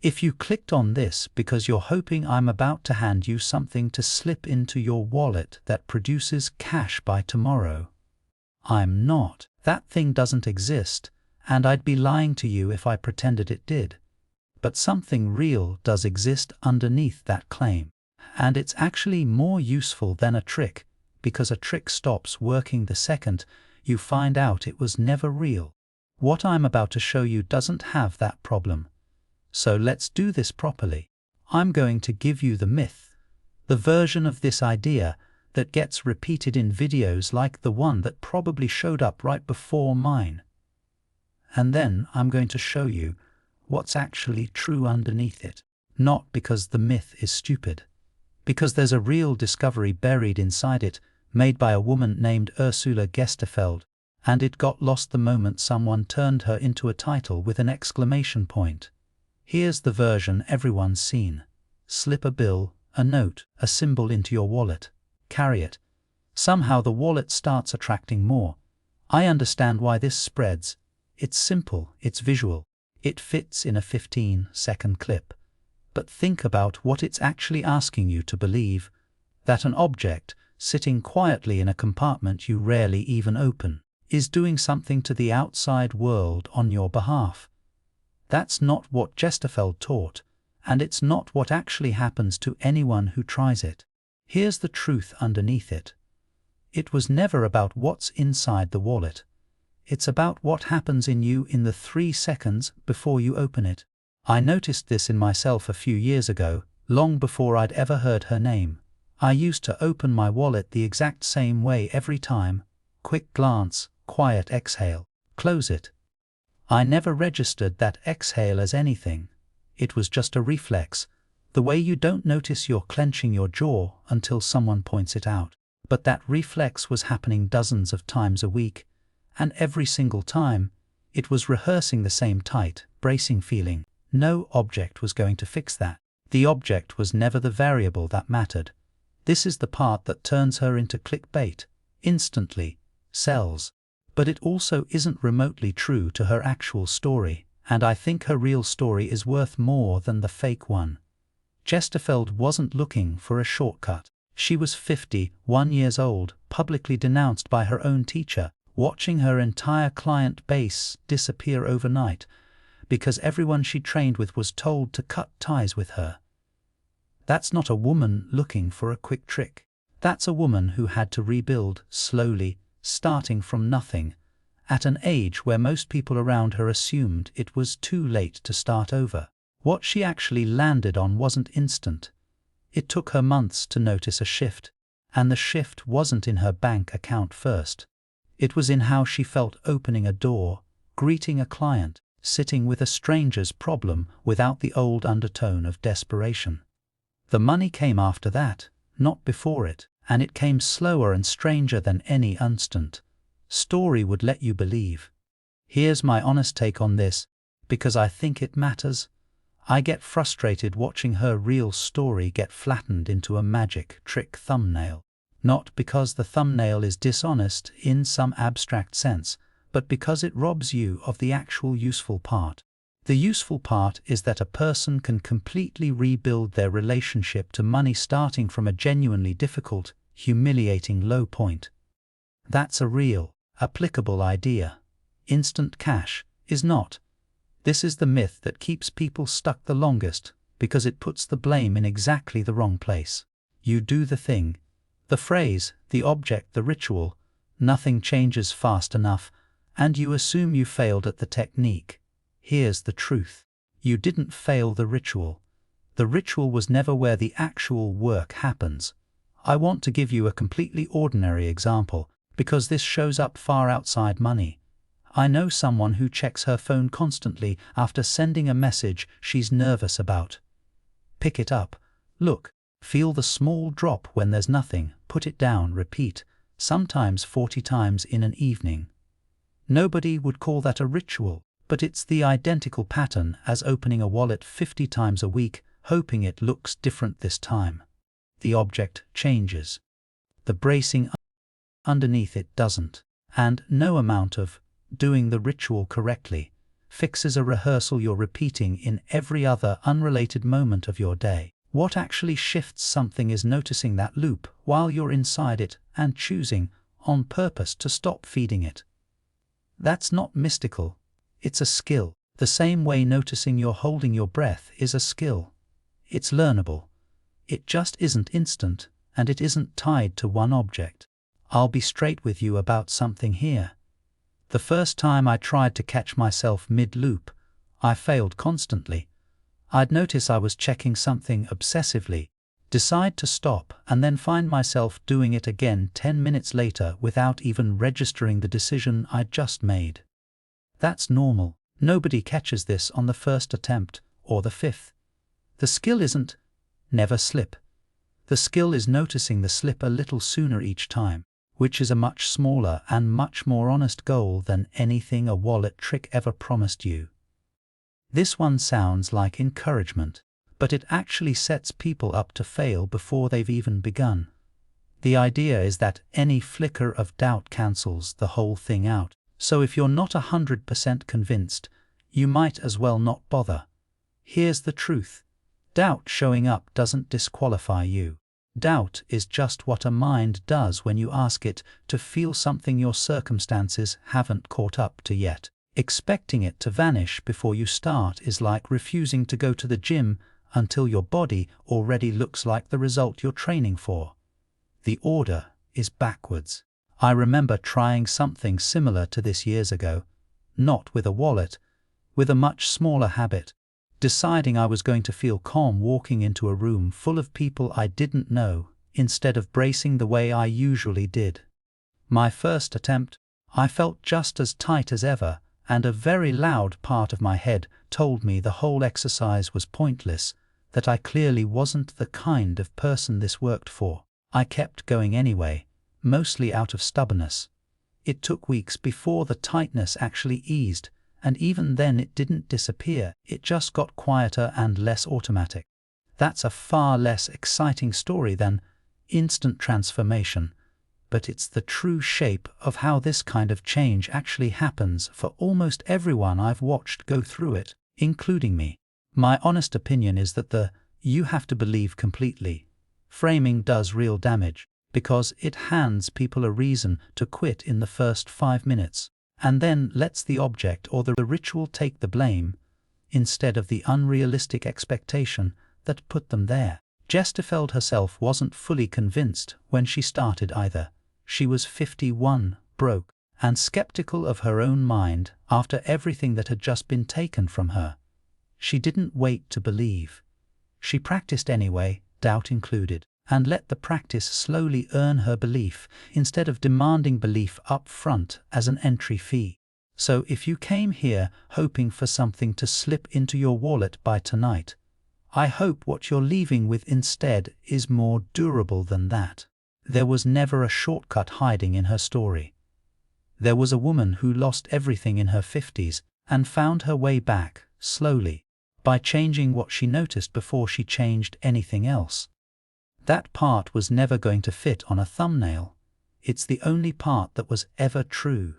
If you clicked on this because you're hoping I'm about to hand you something to slip into your wallet that produces cash by tomorrow, I'm not. That thing doesn't exist, and I'd be lying to you if I pretended it did. But something real does exist underneath that claim. And it's actually more useful than a trick, because a trick stops working the second you find out it was never real. What I'm about to show you doesn't have that problem. So let's do this properly. I'm going to give you the myth, the version of this idea that gets repeated in videos like the one that probably showed up right before mine. And then I'm going to show you what's actually true underneath it. Not because the myth is stupid, because there's a real discovery buried inside it, made by a woman named Ursula Gestefeld, and it got lost the moment someone turned her into a title with an exclamation point. Here's the version everyone's seen. Slip a bill, a note, a symbol into your wallet. Carry it. Somehow the wallet starts attracting more. I understand why this spreads. It's simple, it's visual. It fits in a 15-second clip. But think about what it's actually asking you to believe. That an object, sitting quietly in a compartment you rarely even open, is doing something to the outside world on your behalf. That's not what Gestefeld taught, and it's not what actually happens to anyone who tries it. Here's the truth underneath it. It was never about what's inside the wallet. It's about what happens in you in the 3 seconds before you open it. I noticed this in myself a few years ago, long before I'd ever heard her name. I used to open my wallet the exact same way every time. Quick glance, quiet exhale, close it. I never registered that exhale as anything. It was just a reflex, the way you don't notice you're clenching your jaw until someone points it out. But that reflex was happening dozens of times a week, and every single time, it was rehearsing the same tight, bracing feeling. No object was going to fix that. The object was never the variable that mattered. This is the part that turns her into clickbait, instantly, sells. But it also isn't remotely true to her actual story, and I think her real story is worth more than the fake one. Gestefeld wasn't looking for a shortcut. She was 51 years old, publicly denounced by her own teacher, watching her entire client base disappear overnight, because everyone she trained with was told to cut ties with her. That's not a woman looking for a quick trick. That's a woman who had to rebuild, slowly, starting from nothing, at an age where most people around her assumed it was too late to start over. What she actually landed on wasn't instant. It took her months to notice a shift, and the shift wasn't in her bank account first. It was in how she felt opening a door, greeting a client, sitting with a stranger's problem without the old undertone of desperation. The money came after that, not before it, and it came slower and stranger than any instant story would let you believe. Here's my honest take on this, because I think it matters. I get frustrated watching her real story get flattened into a magic trick thumbnail. Not because the thumbnail is dishonest in some abstract sense, but because it robs you of the actual useful part. The useful part is that a person can completely rebuild their relationship to money starting from a genuinely difficult, humiliating low point. That's a real, applicable idea. Instant cash is not. This is the myth that keeps people stuck the longest, because it puts the blame in exactly the wrong place. You do the thing, the phrase, the object, the ritual, nothing changes fast enough, and you assume you failed at the technique. Here's the truth. You didn't fail the ritual. The ritual was never where the actual work happens. I want to give you a completely ordinary example, because this shows up far outside money. I know someone who checks her phone constantly after sending a message she's nervous about. Pick it up. Look. Feel the small drop when there's nothing. Put it down. Repeat. Sometimes 40 times in an evening. Nobody would call that a ritual, but it's the identical pattern as opening a wallet 50 times a week, hoping it looks different this time. The object changes. The bracing underneath it doesn't. And no amount of doing the ritual correctly fixes a rehearsal you're repeating in every other unrelated moment of your day. What actually shifts something is noticing that loop while you're inside it and choosing, on purpose, to stop feeding it. That's not mystical, it's a skill. The same way noticing you're holding your breath is a skill. It's learnable. It just isn't instant, and it isn't tied to one object. I'll be straight with you about something here. The first time I tried to catch myself mid-loop, I failed constantly. I'd notice I was checking something obsessively, decide to stop, and then find myself doing it again 10 minutes later without even registering the decision I'd just made. That's normal. Nobody catches this on the first attempt, or the fifth. The skill isn't never slip. The skill is noticing the slip a little sooner each time, which is a much smaller and much more honest goal than anything a wallet trick ever promised you. This one sounds like encouragement, but it actually sets people up to fail before they've even begun. The idea is that any flicker of doubt cancels the whole thing out, so if you're not 100% convinced, you might as well not bother. Here's the truth. Doubt showing up doesn't disqualify you. Doubt is just what a mind does when you ask it to feel something your circumstances haven't caught up to yet. Expecting it to vanish before you start is like refusing to go to the gym until your body already looks like the result you're training for. The order is backwards. I remember trying something similar to this years ago, not with a wallet, with a much smaller habit, deciding I was going to feel calm walking into a room full of people I didn't know, instead of bracing the way I usually did. My first attempt, I felt just as tight as ever, and a very loud part of my head told me the whole exercise was pointless, that I clearly wasn't the kind of person this worked for. I kept going anyway, mostly out of stubbornness. It took weeks before the tightness actually eased, and even then it didn't disappear, it just got quieter and less automatic. That's a far less exciting story than instant transformation, but it's the true shape of how this kind of change actually happens for almost everyone I've watched go through it, including me. My honest opinion is that the "you have to believe completely" framing does real damage, because it hands people a reason to quit in the first 5 minutes, and then lets the object or the ritual take the blame, instead of the unrealistic expectation that put them there. Gestefeld herself wasn't fully convinced when she started either. She was 51, broke, and skeptical of her own mind after everything that had just been taken from her. She didn't wait to believe. She practiced anyway, doubt included, and let the practice slowly earn her belief instead of demanding belief up front as an entry fee. So if you came here hoping for something to slip into your wallet by tonight, I hope what you're leaving with instead is more durable than that. There was never a shortcut hiding in her story. There was a woman who lost everything in her 50s and found her way back, slowly, by changing what she noticed before she changed anything else. That part was never going to fit on a thumbnail. It's the only part that was ever true.